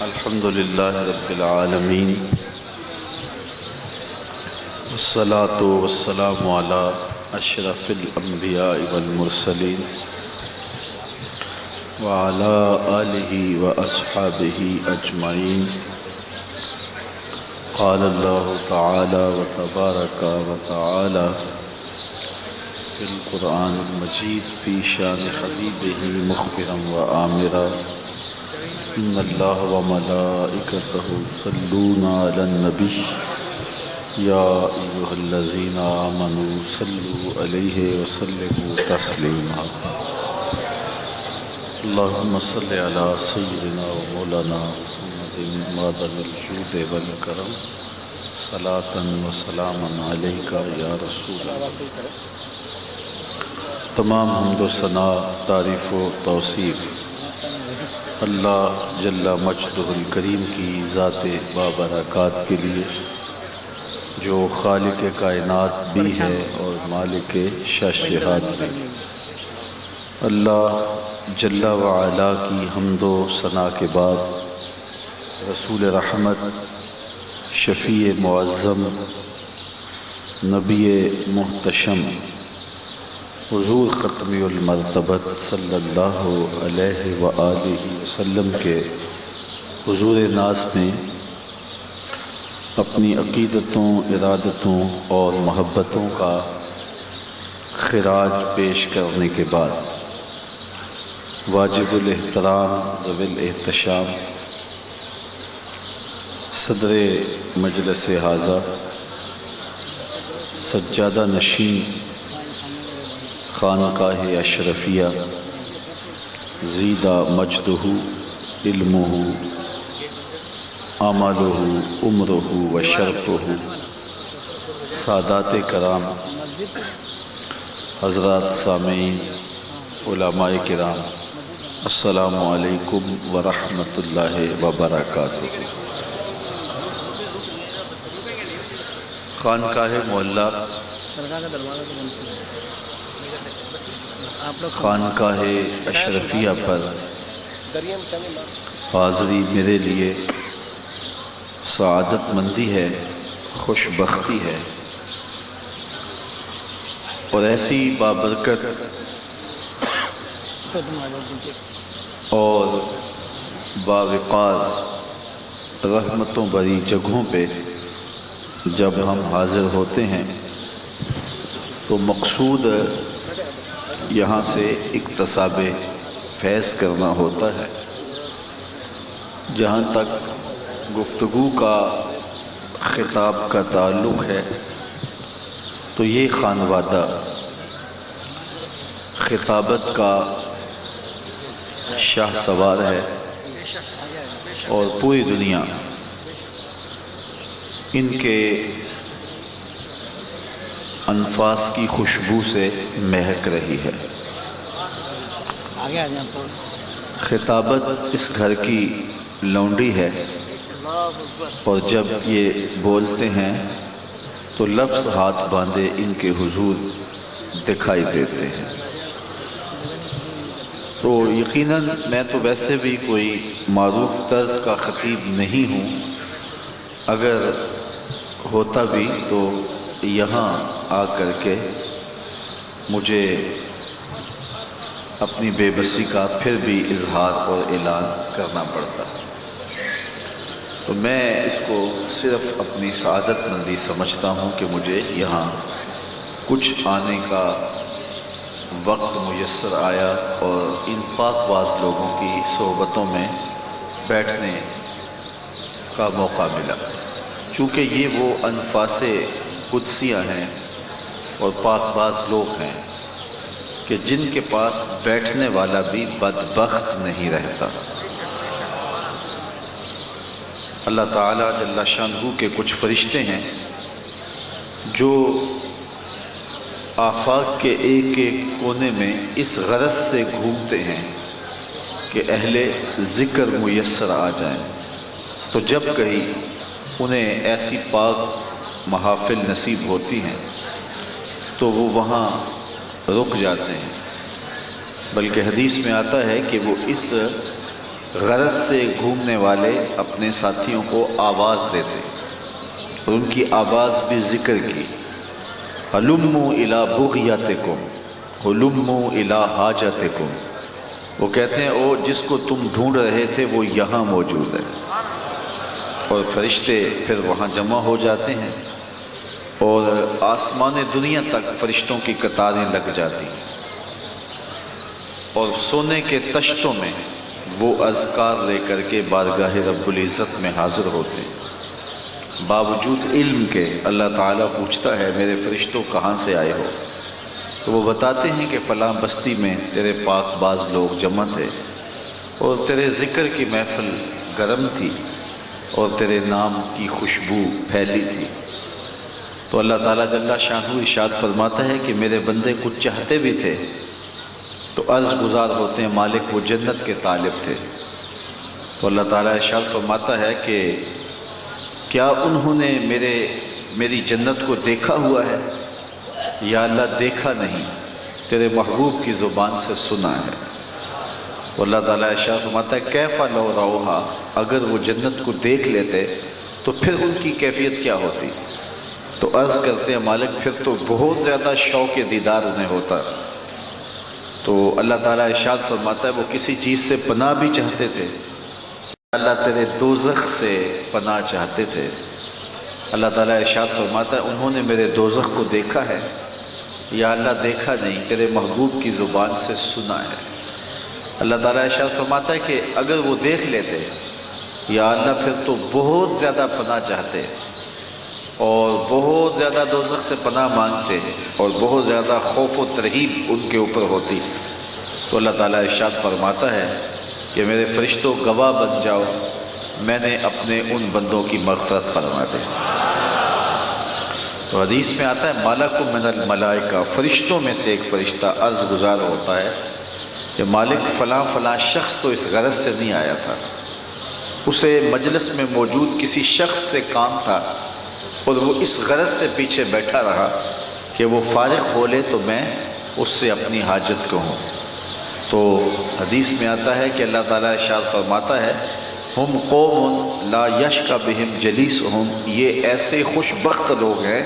الحمد للہ رب العالمین والصلاة والسلام علی اشرف الانبیاء والمرسلین وعلی آلہ واصحابہ اجمعین. قال اللہ تعالی وتبارک وتعالی فی القرآن المجید فی شان حبیبہ مخبرا وآمرا ان اللہ وملائکتہ یصلون علی النبی یا ایہا الذین آمنوا صلوا علیہ وسلموا تسلیما. اللہم صل علی سیدنا ومولانا محمد معدن الجود والکرم صلاۃ وسلاما علیک یا رسول اللہ. تمام حمد و ثنا، تعریف و توصیف اللہ جل مجدہ الکریم کی ذات بابرکات کے لیے، جو خالق کائنات بھی ہے اور مالک شاشہات بھی. اللہ جل وعلا کی حمد و ثنا کے بعد رسول رحمت، شفیع معظم، نبی محتشم حضور ختمی المرتبت صلی اللہ علیہ وآلہ وسلم کے حضور ناز میں اپنی عقیدتوں، ارادتوں اور محبتوں کا خراج پیش کرنے کے بعد واجب الاحترام ذوی الاحتشام صدر مجلس حاضر، سجادہ نشین خانقاہ اشرفیہ، زیدہ مجدہ علمہ عملہ عمرہ و شرفہ، سادات کرام، حضرات سامعین، علماء کرام، السلام علیکم ورحمۃ اللہ وبرکاتہ. خانقاہ معلیٰ، خانقاہ اشرفیہ پر حاضری میرے لیے سعادت مندی ہے، خوش بختی ہے، اور ایسی بابرکت اور باوقار رحمتوں بھری جگہوں پہ جب ہم حاضر ہوتے ہیں تو مقصود یہاں سے اکتساب فیض کرنا ہوتا ہے. جہاں تک گفتگو کا خطاب کا تعلق ہے تو یہ خانوادہ خطابت کا شاہ سوار ہے، اور پوری دنیا ان کے انفاس کی خوشبو سے مہک رہی ہے. خطابت اس گھر کی لونڈی ہے، اور جب یہ بولتے ہیں تو لفظ ہاتھ باندھے ان کے حضور دکھائی دیتے ہیں. تو یقیناً میں تو ویسے بھی کوئی معروف طرز کا خطیب نہیں ہوں، اگر ہوتا بھی تو یہاں آ کر کے مجھے اپنی بے بسی کا پھر بھی اظہار اور اعلان کرنا پڑتا. تو میں اس کو صرف اپنی سعادت مندی سمجھتا ہوں کہ مجھے یہاں کچھ آنے کا وقت میسر آیا اور ان پاک باز لوگوں کی صحبتوں میں بیٹھنے کا موقع ملا. چونکہ یہ وہ انفاس قدسیہ ہیں اور پاک باز لوگ ہیں کہ جن کے پاس بیٹھنے والا بھی بدبخت نہیں رہتا. اللہ تعالیٰ جل شانہ کے کچھ فرشتے ہیں جو آفاق کے ایک ایک کونے میں اس غرض سے گھومتے ہیں کہ اہل ذکر میسر آ جائیں. تو جب کہیں انہیں ایسی پاک محافل نصیب ہوتی ہیں تو وہ وہاں رک جاتے ہیں. بلکہ حدیث میں آتا ہے کہ وہ اس غرض سے گھومنے والے اپنے ساتھیوں کو آواز دیتے اور ان کی آواز بھی ذکر کی، ہلموا الی بغیتکم ہلموا الی حاجتکم، وہ کہتے ہیں او جس کو تم ڈھونڈ رہے تھے وہ یہاں موجود ہے، اور فرشتے پھر وہاں جمع ہو جاتے ہیں اور آسمان دنیا تک فرشتوں کی قطاریں لگ جاتی ہیں، اور سونے کے تشتوں میں وہ اذکار لے کر کے بارگاہ رب العزت میں حاضر ہوتے ہیں۔ باوجود علم کے اللہ تعالیٰ پوچھتا ہے میرے فرشتوں کہاں سے آئے ہو؟ تو وہ بتاتے ہیں کہ فلاں بستی میں تیرے پاک باز لوگ جمع تھے اور تیرے ذکر کی محفل گرم تھی اور تیرے نام کی خوشبو پھیلی تھی۔ تو اللہ تعالیٰ جل شانہ ارشاد فرماتا ہے کہ میرے بندے کچھ چاہتے بھی تھے تو عرض گزار ہوتے ہیں مالک وہ جنت کے طالب تھے، تو اللہ تعالیٰ ارشاد فرماتا ہے کہ کیا انہوں نے میری جنت کو دیکھا ہوا ہے؟ یا اللہ دیکھا نہیں، تیرے محبوب کی زبان سے سنا ہے۔ تو اللہ تعالیٰ ارشاد فرماتا ہے کیف لو رؤہا، اگر وہ جنت کو دیکھ لیتے تو پھر ان کی کیفیت کیا ہوتی؟ تو عرض کرتے ہیں مالک پھر تو بہت زیادہ شوق دیدار انہیں ہوتا۔ تو اللہ تعالیٰ ارشاد فرماتا ہے وہ کسی چیز سے پناہ بھی چاہتے تھے، اللہ تیرے دوزخ سے پناہ چاہتے تھے۔ اللہ تعالیٰ ارشاد فرماتا ہے انہوں نے میرے دوزخ کو دیکھا ہے؟ یا اللہ دیکھا نہیں، تیرے محبوب کی زبان سے سنا ہے۔ اللہ تعالیٰ ارشاد فرماتا ہے کہ اگر وہ دیکھ لیتے یا اللہ پھر تو بہت زیادہ پناہ چاہتے اور بہت زیادہ دوزخ سے پناہ مانگتے اور بہت زیادہ خوف و ترہیب ان کے اوپر ہوتی۔ تو اللہ تعالیٰ ارشاد فرماتا ہے کہ میرے فرشتوں گواہ بن جاؤ، میں نے اپنے ان بندوں کی مغفرت فرما دی۔ تو حدیث میں آتا ہے مالک من الملائکہ، فرشتوں میں سے ایک فرشتہ عرض گزار ہوتا ہے کہ مالک فلاں فلاں شخص تو اس غرض سے نہیں آیا تھا، اسے مجلس میں موجود کسی شخص سے کام تھا اور وہ اس غرض سے پیچھے بیٹھا رہا کہ وہ فارغ ہو لے تو میں اس سے اپنی حاجت کہوں۔ تو حدیث میں آتا ہے کہ اللہ تعالیٰ ارشاد فرماتا ہے ہم قوم لا یشقی بہم جلیسہم، یہ ایسے خوش بخت لوگ ہیں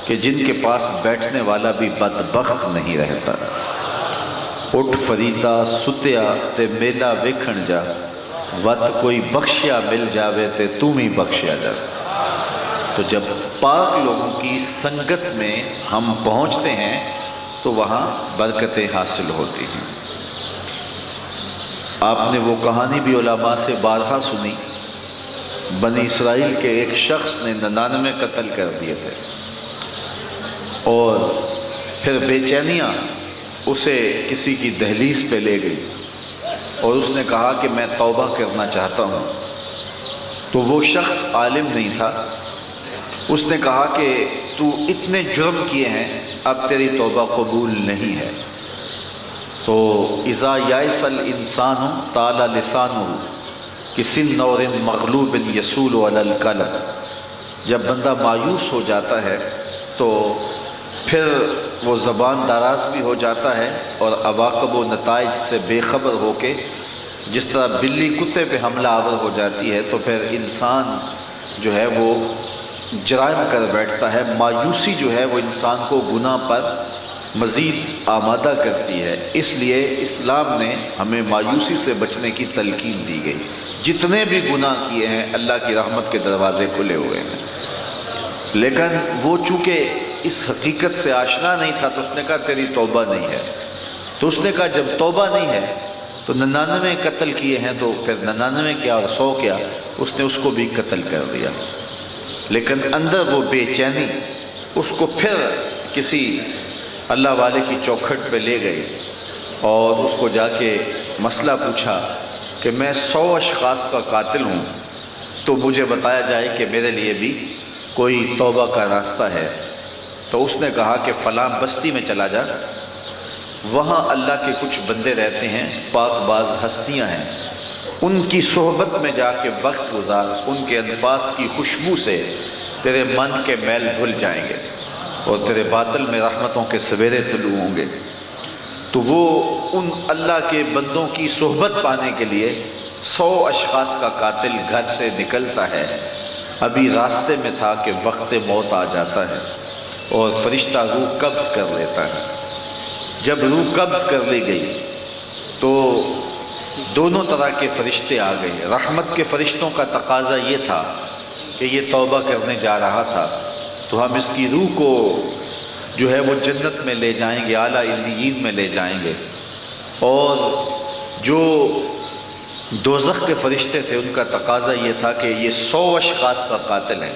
کہ جن کے پاس بیٹھنے والا بھی بدبخت نہیں رہتا۔ اٹھ فریدا ستیا تے میلا ویکھن جا، وت کوئی بخشیا مل جاوے تے تم ہی بخشیا جا۔ تو جب پاک لوگوں کی سنگت میں ہم پہنچتے ہیں تو وہاں برکتیں حاصل ہوتی ہیں۔ آپ نے وہ کہانی بھی علماء سے بارہا سنی، بنی اسرائیل کے ایک شخص نے 99 قتل کر دیے تھے اور پھر بے چینیاں اسے کسی کی دہلیز پہ لے گئی اور اس نے کہا کہ میں توبہ کرنا چاہتا ہوں۔ تو وہ شخص عالم نہیں تھا، اس نے کہا کہ تو اتنے جرم کیے ہیں اب تیری توبہ قبول نہیں ہے۔ تو اذا یائس الانسان طال لسانہ کسن نور مغلوب یسول علی القلب، جب بندہ مایوس ہو جاتا ہے تو پھر وہ زبان دراز بھی ہو جاتا ہے اور عواقب و نتائج سے بے خبر ہو کے جس طرح بلی کتے پہ حملہ آور ہو جاتی ہے تو پھر انسان جو ہے وہ جرائم کر بیٹھتا ہے۔ مایوسی جو ہے وہ انسان کو گناہ پر مزید آمادہ کرتی ہے، اس لیے اسلام نے ہمیں مایوسی سے بچنے کی تلقین دی گئی۔ جتنے بھی گناہ کیے ہیں اللہ کی رحمت کے دروازے کھلے ہوئے ہیں، لیکن وہ چونکہ اس حقیقت سے آشنا نہیں تھا تو اس نے کہا تیری توبہ نہیں ہے۔ تو اس نے کہا جب توبہ نہیں ہے تو 99 قتل کیے ہیں تو پھر 99 کیا اور 100 کیا، اس نے اس کو بھی قتل کر دیا۔ لیکن اندر وہ بے چینی اس کو پھر کسی اللہ والے کی چوکھٹ پہ لے گئی اور اس کو جا کے مسئلہ پوچھا کہ میں 100 اشخاص کا قاتل ہوں تو مجھے بتایا جائے کہ میرے لیے بھی کوئی توبہ کا راستہ ہے۔ تو اس نے کہا کہ فلاں بستی میں چلا جا، وہاں اللہ کے کچھ بندے رہتے ہیں، پاک باز ہستیاں ہیں، ان کی صحبت میں جا کے وقت گزار، ان کے الفاظ کی خوشبو سے تیرے من کے میل دھل جائیں گے اور تیرے باطل میں رحمتوں کے سویرے طلوع ہوں گے۔ تو وہ ان اللہ کے بندوں کی صحبت پانے کے لیے 100 اشخاص کا قاتل گھر سے نکلتا ہے، ابھی راستے میں تھا کہ وقت موت آ جاتا ہے اور فرشتہ روح قبض کر لیتا ہے۔ جب روح قبض کر لی گئی تو دونوں طرح کے فرشتے آ گئے۔ رحمت کے فرشتوں کا تقاضا یہ تھا کہ یہ توبہ کرنے جا رہا تھا تو ہم اس کی روح کو جو ہے وہ جنت میں لے جائیں گے، اعلیٰ علیین میں لے جائیں گے۔ اور جو دوزخ کے فرشتے تھے ان کا تقاضا یہ تھا کہ یہ 100 اشخاص کا قاتل ہے،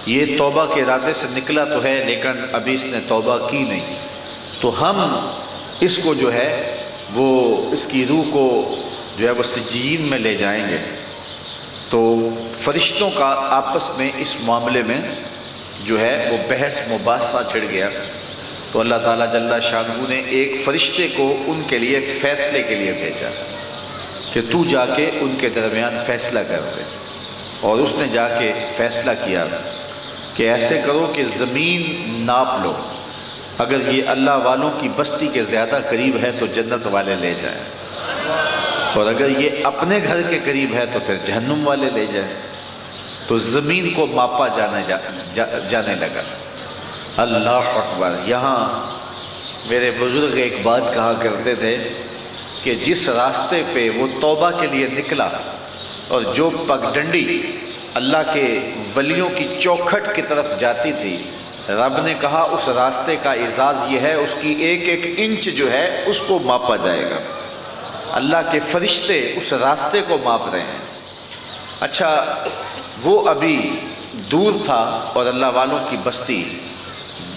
یہ توبہ کے ارادے سے نکلا تو ہے لیکن ابھی اس نے توبہ کی نہیں، تو ہم اس کو جو ہے وہ اس کی روح کو جو ہے وہ سجین میں لے جائیں گے۔ تو فرشتوں کا آپس میں اس معاملے میں جو ہے وہ بحث مباحثہ چھڑ گیا، تو اللہ تعالیٰ جل شانہ نے ایک فرشتے کو ان کے لیے فیصلے کے لیے بھیجا کہ تو جا کے ان کے درمیان فیصلہ کر دے۔ اور اس نے جا کے فیصلہ کیا کہ ایسے کرو کہ زمین ناپ لو، اگر یہ اللہ والوں کی بستی کے زیادہ قریب ہے تو جنت والے لے جائیں، اور اگر یہ اپنے گھر کے قریب ہے تو پھر جہنم والے لے جائیں۔ تو زمین کو ماپا جانے لگا۔ اللہ اکبر! یہاں میرے بزرگ ایک بات کہا کرتے تھے کہ جس راستے پہ وہ توبہ کے لیے نکلا اور جو پگڈنڈی اللہ کے ولیوں کی چوکھٹ کی طرف جاتی تھی، رب نے کہا اس راستے کا اعزاز یہ ہے اس کی ایک ایک انچ جو ہے اس کو ماپا جائے گا۔ اللہ کے فرشتے اس راستے کو ماپ رہے ہیں۔ اچھا، وہ ابھی دور تھا اور اللہ والوں کی بستی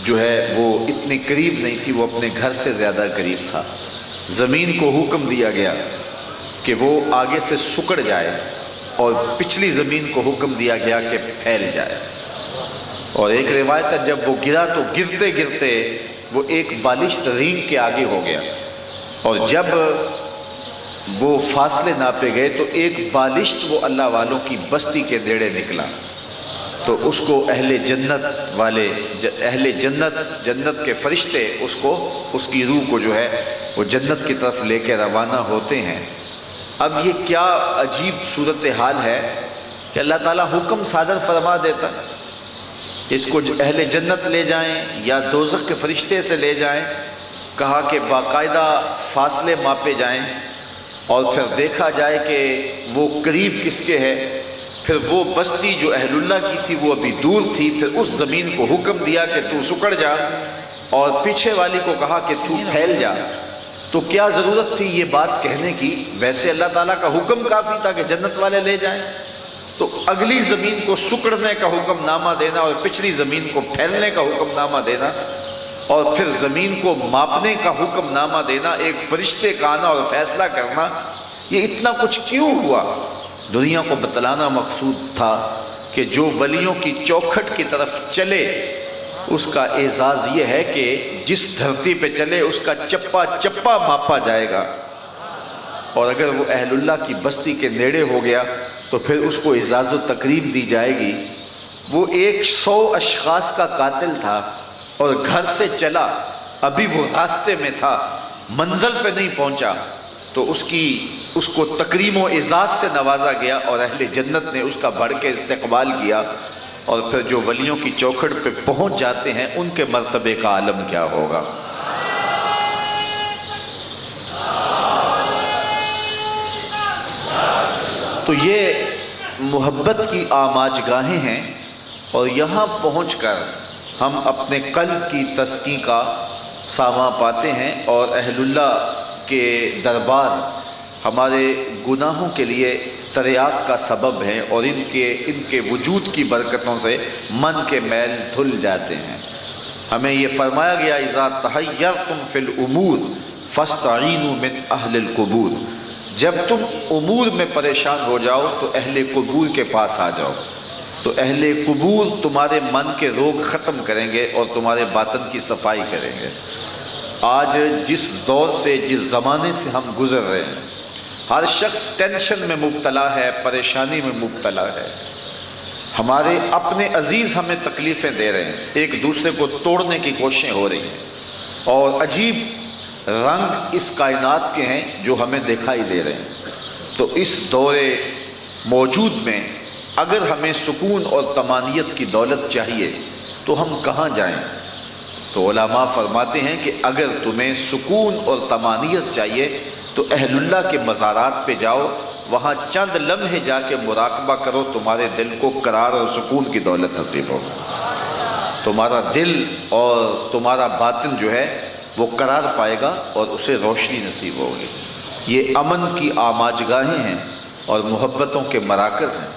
جو ہے وہ اتنی قریب نہیں تھی، وہ اپنے گھر سے زیادہ قریب تھا۔ زمین کو حکم دیا گیا کہ وہ آگے سے سکڑ جائے اور پچھلی زمین کو حکم دیا گیا کہ پھیل جائے۔ اور ایک روایت ہے جب وہ گرا تو گرتے گرتے وہ ایک بالشت رینگ کے آگے ہو گیا، اور جب وہ فاصلے ناپے گئے تو ایک بالشت وہ اللہ والوں کی بستی کے نیڑے نکلا، تو اس کو اہل جنت والے جنت کے فرشتے اس کی روح کو جو ہے وہ جنت کی طرف لے کے روانہ ہوتے ہیں۔ اب یہ کیا عجیب صورتحال ہے کہ اللہ تعالیٰ حکم صادر فرما دیتا، اس کو اہل جنت لے جائیں یا دوزخ کے فرشتے سے لے جائیں، کہا کہ باقاعدہ فاصلے ماپے جائیں اور پھر دیکھا جائے کہ وہ قریب کس کے ہے۔ پھر وہ بستی جو اہل اللہ کی تھی وہ ابھی دور تھی، پھر اس زمین کو حکم دیا کہ تو سکڑ جا، اور پیچھے والی کو کہا کہ تو پھیل جا۔ تو کیا ضرورت تھی یہ بات کہنے کی؟ ویسے اللہ تعالیٰ کا حکم کافی تھا کہ جنت والے لے جائیں، تو اگلی زمین کو سکڑنے کا حکم نامہ دینا اور پچھلی زمین کو پھیلنے کا حکم نامہ دینا اور پھر زمین کو ماپنے کا حکم نامہ دینا، ایک فرشتے کا آنا اور فیصلہ کرنا، یہ اتنا کچھ کیوں ہوا؟ دنیا کو بتلانا مقصود تھا کہ جو ولیوں کی چوکھٹ کی طرف چلے اس کا اعزاز یہ ہے کہ جس دھرتی پہ چلے اس کا چپا چپا ماپا جائے گا، اور اگر وہ اہل اللہ کی بستی کے نیڑے ہو گیا تو پھر اس کو اعزاز و تکریم دی جائے گی۔ وہ 100 اشخاص کا قاتل تھا اور گھر سے چلا، ابھی وہ راستے میں تھا، منزل پہ نہیں پہنچا، تو اس کو تکریم و اعزاز سے نوازا گیا اور اہل جنت نے اس کا بڑھ کے استقبال کیا۔ اور پھر جو ولیوں کی چوکھٹ پہ پہنچ جاتے ہیں ان کے مرتبے کا عالم کیا ہوگا؟ تو یہ محبت کی آماج گاہیں ہیں، اور یہاں پہنچ کر ہم اپنے قلب کی تسکین کا سامان پاتے ہیں، اور اہل اللہ کے دربار ہمارے گناہوں کے لیے تریاق کا سبب ہے، اور ان کے وجود کی برکتوں سے من کے میل دھل جاتے ہیں۔ ہمیں یہ فرمایا گیا اذا تحیرتم فی الامور فاستعینوا من اہل القبور، جب تم امور میں پریشان ہو جاؤ تو اہل قبور کے پاس آ جاؤ، تو اہل قبور تمہارے من کے روگ ختم کریں گے اور تمہارے باطن کی صفائی کریں گے۔ آج جس دور سے، جس زمانے سے ہم گزر رہے ہیں، ہر شخص ٹینشن میں مبتلا ہے، پریشانی میں مبتلا ہے۔ ہمارے اپنے عزیز ہمیں تکلیفیں دے رہے ہیں، ایک دوسرے کو توڑنے کی کوششیں ہو رہی ہیں، اور عجیب رنگ اس کائنات کے ہیں جو ہمیں دکھائی دے رہے ہیں۔ تو اس دور موجود میں اگر ہمیں سکون اور طمانینت کی دولت چاہیے تو ہم کہاں جائیں؟ تو علماء فرماتے ہیں کہ اگر تمہیں سکون اور طمانینت چاہیے تو اہل اللہ کے مزارات پہ جاؤ، وہاں چند لمحے جا کے مراقبہ کرو، تمہارے دل کو قرار اور سکون کی دولت نصیب ہوگی۔ تمہارا دل اور تمہارا باطن جو ہے وہ قرار پائے گا اور اسے روشنی نصیب ہوگی۔ یہ امن کی آماجگاہیں ہیں اور محبتوں کے مراکز ہیں۔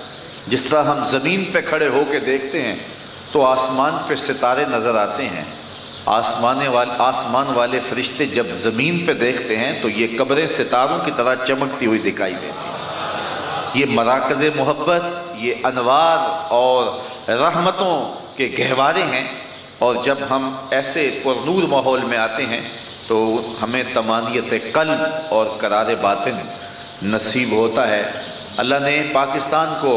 جس طرح ہم زمین پہ کھڑے ہو کے دیکھتے ہیں تو آسمان پہ ستارے نظر آتے ہیں، آسمان والے فرشتے جب زمین پہ دیکھتے ہیں تو یہ قبریں ستاروں کی طرح چمکتی ہوئی دکھائی دیتی ہیں۔ یہ مراکز محبت، یہ انوار اور رحمتوں کے گہوارے ہیں، اور جب ہم ایسے پرنور ماحول میں آتے ہیں تو ہمیں طمانینت قلب اور قرار باطن نصیب ہوتا ہے۔ اللہ نے پاکستان کو،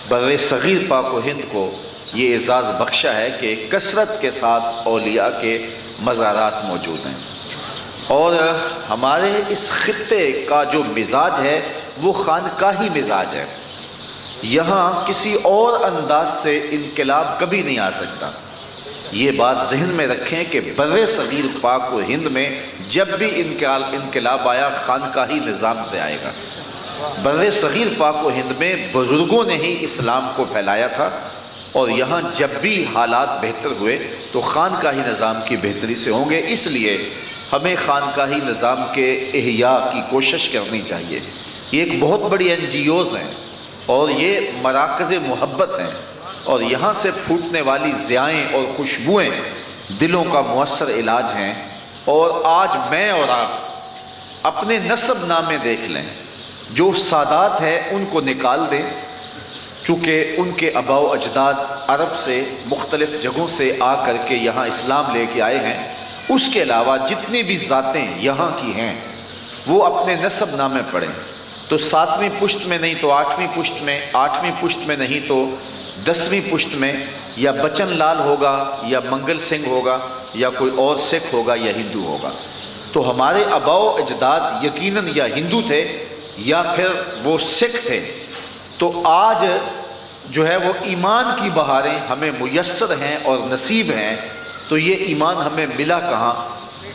بر صغیر پاک و ہند کو یہ اعزاز بخشا ہے کہ کثرت کے ساتھ اولیاء کے مزارات موجود ہیں، اور ہمارے اس خطے کا جو مزاج ہے وہ خانقاہی مزاج ہے۔ یہاں کسی اور انداز سے انقلاب کبھی نہیں آ سکتا۔ یہ بات ذہن میں رکھیں کہ بر صغیر پاک و ہند میں جب بھی انقلاب آیا خانقاہی نظام سے آئے گا۔ بر صغیر پاک و ہند میں بزرگوں نے ہی اسلام کو پھیلایا تھا، اور یہاں جب بھی حالات بہتر ہوئے تو خانقاہی نظام کی بہتری سے ہوں گے۔ اس لیے ہمیں خانقاہی نظام کے احیاء کی کوشش کرنی چاہیے۔ یہ ایک بہت بڑی NGOs ہیں اور یہ مراکز محبت ہیں، اور یہاں سے پھوٹنے والی ضیائیں اور خوشبوئیں دلوں کا مؤثر علاج ہیں۔ اور آج میں اور آپ اپنے نسب نامے دیکھ لیں، جو سادات ہیں ان کو نکال دیں، چونکہ ان کے آباء و اجداد عرب سے مختلف جگہوں سے آ کر کے یہاں اسلام لے کے آئے ہیں۔ اس کے علاوہ جتنی بھی ذاتیں یہاں کی ہیں وہ اپنے نسب نامے پڑھیں، تو 7ویں پشت میں نہیں تو 8ویں پشت میں، 8ویں پشت میں نہیں تو 10ویں پشت میں یا بچن لال ہوگا یا منگل سنگھ ہوگا یا کوئی اور سکھ ہوگا یا ہندو ہوگا۔ تو ہمارے آباء و اجداد یقیناً یا ہندو تھے یا پھر وہ سکھ تھے۔ تو آج جو ہے وہ ایمان کی بہاریں ہمیں میسر ہیں اور نصیب ہیں، تو یہ ایمان ہمیں ملا کہاں؟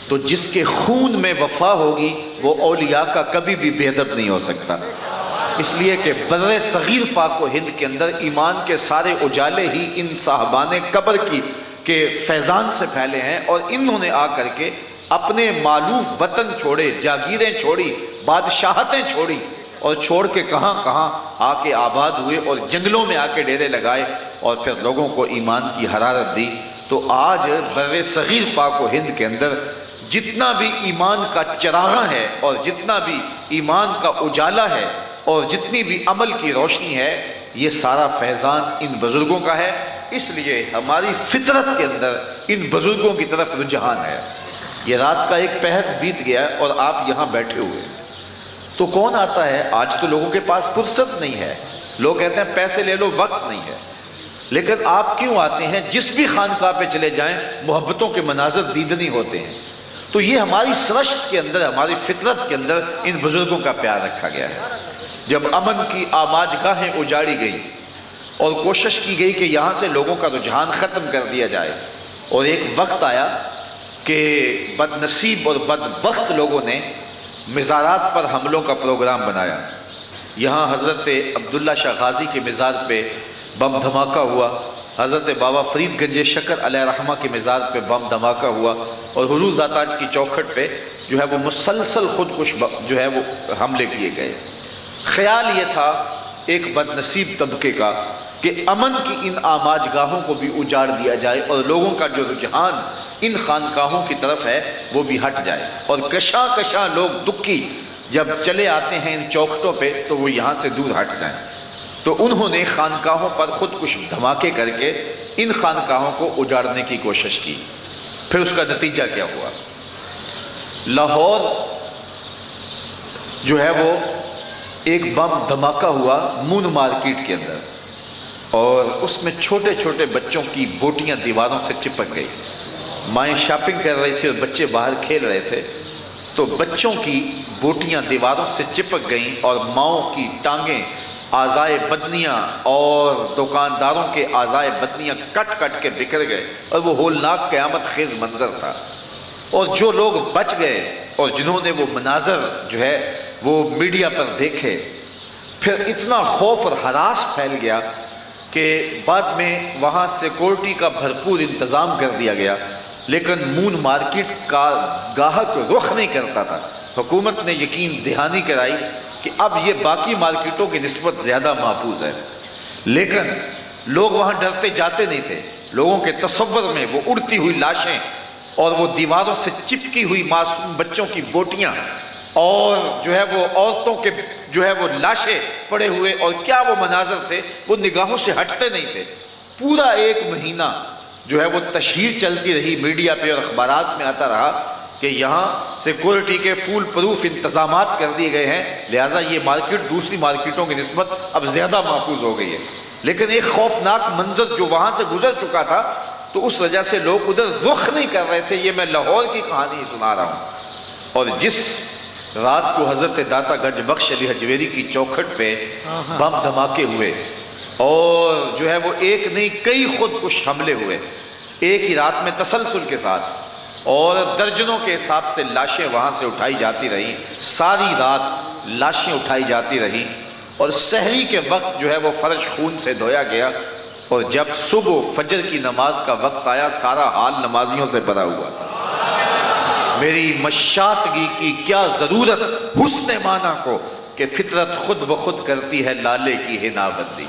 تو جس کے خون میں وفا ہوگی وہ اولیاء کا کبھی بھی بے ادب نہیں ہو سکتا۔ اس لیے کہ بر صغیر پاک و ہند کے اندر ایمان کے سارے اجالے ہی ان صاحبان قبر کے فیضان سے پھیلے ہیں، اور انہوں نے آ کر کے اپنے مالوف وطن چھوڑے، جاگیریں چھوڑی، بادشاہتیں چھوڑی، اور چھوڑ کے کہاں کہاں آ کے آباد ہوئے اور جنگلوں میں آ کے ڈیرے لگائے اور پھر لوگوں کو ایمان کی حرارت دی۔ تو آج بر صغیر پاک و ہند کے اندر جتنا بھی ایمان کا چراغاں ہے اور جتنا بھی ایمان کا اجالا ہے اور جتنی بھی عمل کی روشنی ہے، یہ سارا فیضان ان بزرگوں کا ہے۔ اس لیے ہماری فطرت کے اندر ان بزرگوں کی طرف رجحان ہے۔ یہ رات کا ایک پہر بیت گیا اور آپ یہاں بیٹھے ہوئے، تو کون آتا ہے؟ آج تو لوگوں کے پاس فرصت نہیں ہے، لوگ کہتے ہیں پیسے لے لو، وقت نہیں ہے، لیکن آپ کیوں آتے ہیں؟ جس بھی خانقاہ پہ چلے جائیں محبتوں کے مناظر دیدنی ہوتے ہیں۔ تو یہ ہماری سرشت کے اندر، ہماری فطرت کے اندر ان بزرگوں کا پیار رکھا گیا ہے۔ جب امن کی آماجگاہیں اجاڑی گئی اور کوشش کی گئی کہ یہاں سے لوگوں کا رجحان ختم کر دیا جائے، اور ایک وقت آیا کہ بد نصیب اور بدبخت لوگوں نے مزارات پر حملوں کا پروگرام بنایا۔ یہاں حضرت عبداللہ شاہ غازی کے مزار پہ بم دھماکہ ہوا، حضرت بابا فرید گنج شکر علیہ رحمہ کے مزار پہ بم دھماکہ ہوا، اور حضور ذاتاج کی چوکھٹ پہ جو ہے وہ مسلسل خودکش جو ہے وہ حملے کیے گئے۔ خیال یہ تھا ایک بد نصیب طبقے کا کہ امن کی ان آماجگاہوں کو بھی اجاڑ دیا جائے اور لوگوں کا جو رجحان ان خانقاہوں کی طرف ہے وہ بھی ہٹ جائے، اور کشاں کشاں لوگ دکھی جب چلے آتے ہیں ان چوکھٹوں پہ تو وہ یہاں سے دور ہٹ جائیں۔ تو انہوں نے خانقاہوں پر خودکش دھماکے کر کے ان خانقاہوں کو اجاڑنے کی کوشش کی۔ پھر اس کا نتیجہ کیا ہوا؟ لاہور جو ہے وہ ایک بم دھماکہ ہوا مون مارکیٹ کے اندر، اور اس میں چھوٹے چھوٹے بچوں کی بوٹیاں دیواروں سے چپک گئی۔ مائیں شاپنگ کر رہی تھی اور بچے باہر کھیل رہے تھے، تو بچوں کی بوٹیاں دیواروں سے چپک گئیں اور ماؤں کی ٹانگیں اعضائے بدنیاں اور دکانداروں کے اعضائے بدنیاں کٹ کٹ کے بکھر گئے، اور وہ ہولناک قیامت خیز منظر تھا۔ اور جو لوگ بچ گئے اور جنہوں نے وہ مناظر جو ہے وہ میڈیا پر دیکھے، پھر اتنا خوف اور ہراس پھیل گیا کہ بعد میں وہاں سیکورٹی کا بھرپور انتظام کر دیا گیا، لیکن مون مارکیٹ کا گاہک رخ نہیں کرتا تھا۔ حکومت نے یقین دہانی کرائی کہ اب یہ باقی مارکیٹوں کی نسبت زیادہ محفوظ ہے، لیکن لوگ وہاں ڈرتے جاتے نہیں تھے۔ لوگوں کے تصور میں وہ اڑتی ہوئی لاشیں اور وہ دیواروں سے چپکی ہوئی معصوم بچوں کی بوٹیاں اور جو ہے وہ عورتوں کے جو ہے وہ لاشیں پڑے ہوئے، اور کیا وہ مناظر تھے، وہ نگاہوں سے ہٹتے نہیں تھے۔ پورا ایک مہینہ جو ہے وہ تشہیر چلتی رہی، میڈیا پہ اور اخبارات میں آتا رہا کہ یہاں سیکورٹی کے فول پروف انتظامات کر دیے گئے ہیں، لہٰذا یہ مارکیٹ دوسری مارکیٹوں کی نسبت اب زیادہ محفوظ ہو گئی ہے۔ لیکن ایک خوفناک منظر جو وہاں سے گزر چکا تھا، تو اس وجہ سے لوگ ادھر رخ نہیں کر رہے تھے۔ یہ میں لاہور کی کہانی سنا رہا ہوں۔ اور جس رات کو حضرت داتا گنج بخش علی حجویری کی چوکھٹ پہ بم دھماکے ہوئے اور جو ہے وہ ایک نہیں کئی خودکش حملے ہوئے ایک ہی رات میں تسلسل کے ساتھ، اور درجنوں کے حساب سے لاشیں وہاں سے اٹھائی جاتی رہیں، ساری رات لاشیں اٹھائی جاتی رہیں، اور سحری کے وقت جو ہے وہ فرش خون سے دھویا گیا، اور جب صبح فجر کی نماز کا وقت آیا سارا حال نمازیوں سے بھرا ہوا تھا۔ میری مشاطگی کی کیا ضرورت حسن معنی کو کہ فطرت خود بخود کرتی ہے لالے کی حنا بندی۔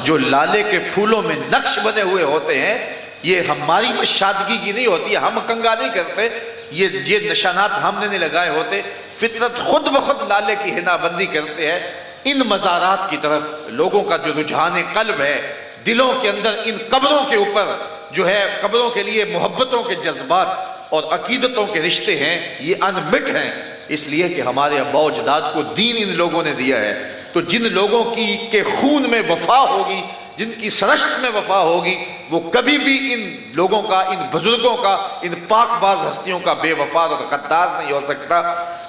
جو لالے کے پھولوں میں نقش بنے ہوئے ہوتے ہیں، یہ ہماری مشاطگی کی نہیں ہوتی ہے، ہم کنگا نہیں کرتے، یہ نشانات ہم نے نہیں لگائے ہوتے، فطرت خود بخود لالے کی حنا بندی کرتے ہیں۔ ان مزارات کی طرف لوگوں کا جو رجحان قلب ہے، دلوں کے اندر ان قبروں کے اوپر جو ہے قبروں کے لیے محبتوں کے جذبات اور عقیدتوں کے رشتے ہیں، یہ انمٹ ہیں، اس لیے کہ ہمارے آباء و اجداد کو دین ان لوگوں نے دیا ہے۔ تو جن لوگوں کے خون میں وفا ہوگی، جن کی سرشت میں وفا ہوگی، وہ کبھی بھی ان لوگوں کا، ان بزرگوں کا، ان پاک باز ہستیوں کا بے وفا اور غدار نہیں ہو سکتا۔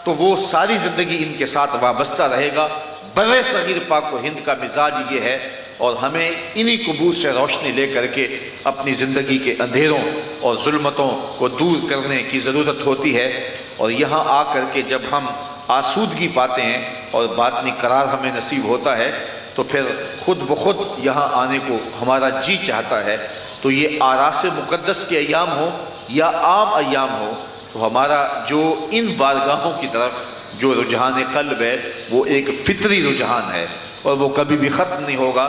تو وہ ساری زندگی ان کے ساتھ وابستہ رہے گا۔ بر صغیر پاک و ہند کا مزاج یہ ہے، اور ہمیں انہی قبور سے روشنی لے کر کے اپنی زندگی کے اندھیروں اور ظلمتوں کو دور کرنے کی ضرورت ہوتی ہے۔ اور یہاں آ کر کے جب ہم آسودگی پاتے ہیں اور باطنی قرار ہمیں نصیب ہوتا ہے، تو پھر خود بخود یہاں آنے کو ہمارا جی چاہتا ہے۔ تو یہ آراس مقدس کے ایام ہو یا عام ایام ہو، تو ہمارا جو ان بارگاہوں کی طرف جو رجحان قلب ہے، وہ ایک فطری رجحان ہے اور وہ کبھی بھی ختم نہیں ہوگا۔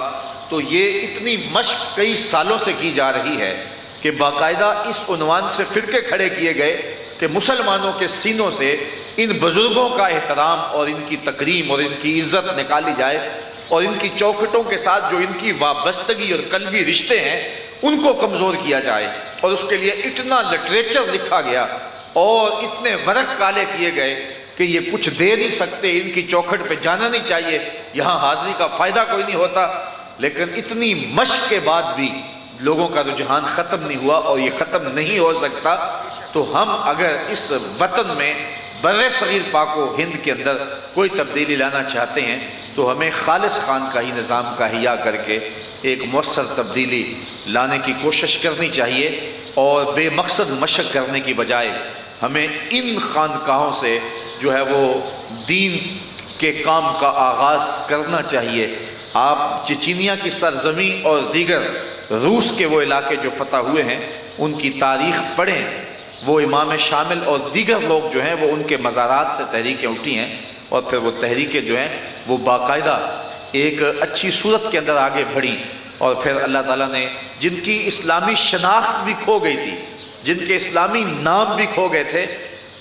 تو یہ اتنی مشق کئی سالوں سے کی جا رہی ہے کہ باقاعدہ اس عنوان سے فرقے کھڑے کیے گئے کہ مسلمانوں کے سینوں سے ان بزرگوں کا احترام اور ان کی تکریم اور ان کی عزت نکالی جائے، اور ان کی چوکھٹوں کے ساتھ جو ان کی وابستگی اور قلبی رشتے ہیں ان کو کمزور کیا جائے۔ اور اس کے لیے اتنا لٹریچر لکھا گیا اور اتنے ورق کالے کیے گئے کہ یہ کچھ دے نہیں سکتے، ان کی چوکھٹ پہ جانا نہیں چاہیے، یہاں حاضری کا فائدہ کوئی نہیں ہوتا۔ لیکن اتنی مشق کے بعد بھی لوگوں کا رجحان ختم نہیں ہوا، اور یہ ختم نہیں ہو سکتا۔ تو ہم اگر اس وطن میں بر صغیر پاک و ہند کے اندر کوئی تبدیلی لانا چاہتے ہیں، تو ہمیں خالص خانقاہی نظام کا احیاء کر کے ایک مؤثر تبدیلی لانے کی کوشش کرنی چاہیے، اور بے مقصد مشق کرنے کی بجائے ہمیں ان خانقاہوں سے جو ہے وہ دین کے کام کا آغاز کرنا چاہیے۔ آپ چچینیا کی سرزمین اور دیگر روس کے وہ علاقے جو فتح ہوئے ہیں ان کی تاریخ پڑھیں، وہ امام شامل اور دیگر لوگ جو ہیں وہ ان کے مزارات سے تحریکیں اٹھی ہیں، اور پھر وہ تحریکیں جو ہیں وہ باقاعدہ ایک اچھی صورت کے اندر آگے بڑھیں، اور پھر اللہ تعالیٰ نے جن کی اسلامی شناخت بھی کھو گئی تھی، جن کے اسلامی نام بھی کھو گئے تھے،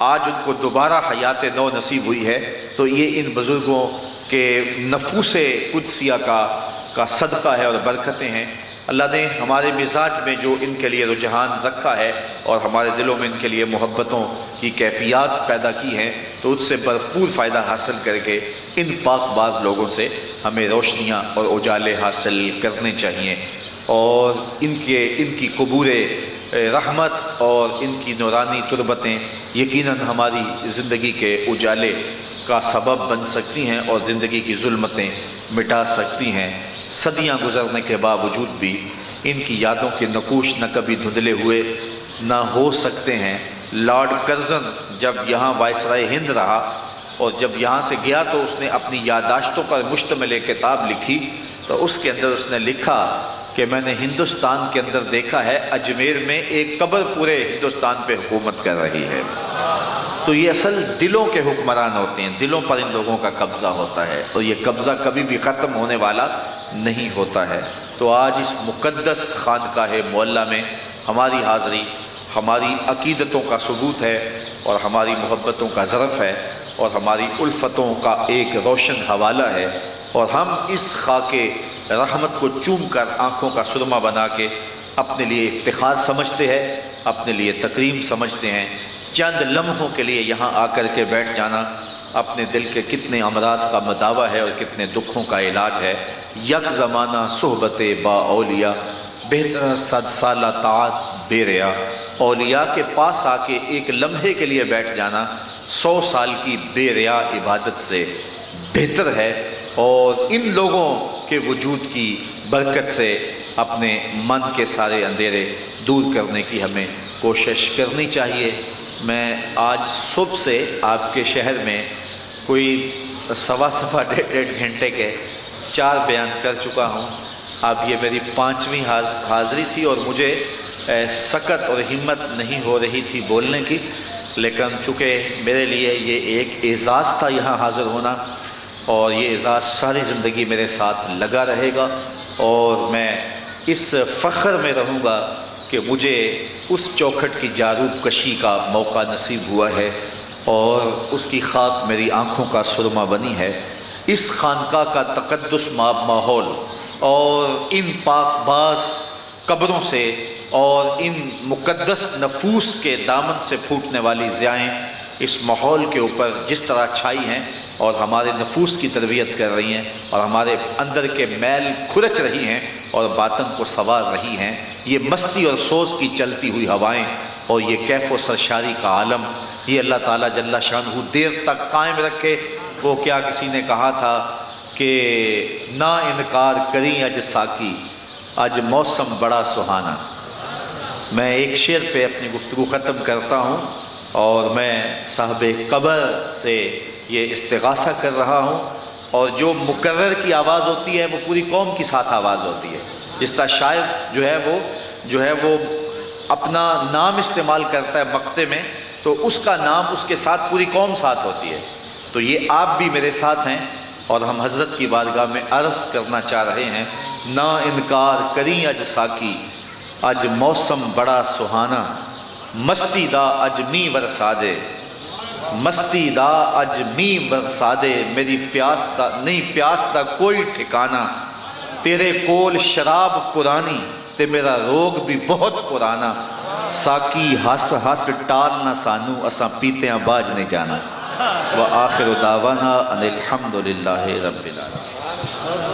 آج ان کو دوبارہ حیات نو نصیب ہوئی ہے۔ تو یہ ان بزرگوں کے نفوس قدسیہ کا صدقہ ہے اور برکتیں ہیں۔ اللہ نے ہمارے مزاج میں جو ان کے لیے رجحان رکھا ہے اور ہمارے دلوں میں ان کے لیے محبتوں کی کیفیات پیدا کی ہیں، تو اس سے بھرپور فائدہ حاصل کر کے ان پاک باز لوگوں سے ہمیں روشنیاں اور اجالے حاصل کرنے چاہیے، اور ان کی قبور رحمت اور ان کی نورانی تربتیں یقیناً ہماری زندگی کے اجالے کا سبب بن سکتی ہیں اور زندگی کی ظلمتیں مٹا سکتی ہیں۔ صدیاں گزرنے کے باوجود بھی ان کی یادوں کے نقوش نہ کبھی دھندلے ہوئے نہ ہو سکتے ہیں۔ لارڈ کرزن جب یہاں وائسرائے ہند رہا اور جب یہاں سے گیا تو اس نے اپنی یادداشتوں پر مشتمل ایک کتاب لکھی، تو اس کے اندر اس نے لکھا کہ میں نے ہندوستان کے اندر دیکھا ہے اجمیر میں ایک قبر پورے ہندوستان پہ حکومت کر رہی ہے۔ تو یہ اصل دلوں کے حکمران ہوتے ہیں، دلوں پر ان لوگوں کا قبضہ ہوتا ہے، اور یہ قبضہ کبھی بھی ختم ہونے والا نہیں ہوتا ہے۔ تو آج اس مقدس خانقاہ معلیٰ میں ہماری حاضری ہماری عقیدتوں کا ثبوت ہے اور ہماری محبتوں کا ظرف ہے اور ہماری الفتوں کا ایک روشن حوالہ ہے، اور ہم اس خاک رحمت کو چوم کر آنکھوں کا سرما بنا کے اپنے لیے افتخار سمجھتے ہیں، اپنے لیے تکریم سمجھتے ہیں۔ چند لمحوں کے لیے یہاں آ کر کے بیٹھ جانا اپنے دل کے کتنے امراض کا مداوع ہے اور کتنے دکھوں کا علاج ہے۔ یک زمانہ صحبت با اولیاء، بہتر 100 سالہ طاعت بے ریا۔ اولیاء کے پاس آ کے ایک لمحے کے لیے بیٹھ جانا 100 سال کی بے ریا عبادت سے بہتر ہے، اور ان لوگوں کے وجود کی برکت سے اپنے من کے سارے اندھیرے دور کرنے کی ہمیں کوشش کرنی چاہیے۔ میں آج صبح سے آپ کے شہر میں کوئی سوا ڈیڑھ گھنٹے کے 4 بیان کر چکا ہوں۔ اب یہ میری 5ویں حاضری تھی اور مجھے سکت اور ہمت نہیں ہو رہی تھی بولنے کی، لیکن چونکہ میرے لیے یہ ایک اعزاز تھا یہاں حاضر ہونا، اور یہ اعزاز ساری زندگی میرے ساتھ لگا رہے گا، اور میں اس فخر میں رہوں گا کہ مجھے اس چوکھٹ کی جاروب کشی کا موقع نصیب ہوا ہے اور اس کی خاک میری آنکھوں کا سرما بنی ہے۔ اس خانقاہ کا تقدس ماحول اور ان پاک باز قبروں سے اور ان مقدس نفوس کے دامن سے پھوٹنے والی ضیائیں اس ماحول کے اوپر جس طرح چھائی ہیں اور ہمارے نفوس کی تربیت کر رہی ہیں اور ہمارے اندر کے میل کھرچ رہی ہیں اور باطن کو سنوار رہی ہیں، یہ مستی اور سوز کی چلتی ہوئی ہوائیں اور یہ کیف و سرشاری کا عالم، یہ اللہ تعالیٰ جل شانہ دیر تک قائم رکھے۔ وہ کیا کسی نے کہا تھا کہ نا انکار کریں اج ساکی، آج موسم بڑا سہانا۔ میں ایک شعر پہ اپنی گفتگو ختم کرتا ہوں، اور میں صاحب قبر سے یہ استغاثہ کر رہا ہوں، اور جو مقرر کی آواز ہوتی ہے وہ پوری قوم کی ساتھ آواز ہوتی ہے۔ جس طرح شاعر جو ہے وہ اپنا نام استعمال کرتا ہے مقطع میں، تو اس کا نام اس کے ساتھ پوری قوم ساتھ ہوتی ہے۔ تو یہ آپ بھی میرے ساتھ ہیں، اور ہم حضرت کی بارگاہ میں عرض کرنا چاہ رہے ہیں، نا انکار کریں اج ساکی، اج موسم بڑا سہانا، مستی دا اج می ورسادے، مستی دا اج می ورسادے، میری پیاس دا نہیں پیاس دا کوئی ٹھکانہ، تیرے کول شراب قرآنی تے میرا روگ بھی بہت پرانا، ساکی ہس ہس ٹال نہ سانو، اساں پیتیاں باج نہیں جانا۔ وآخر دعوانا ان الحمد للہ رب العالمین۔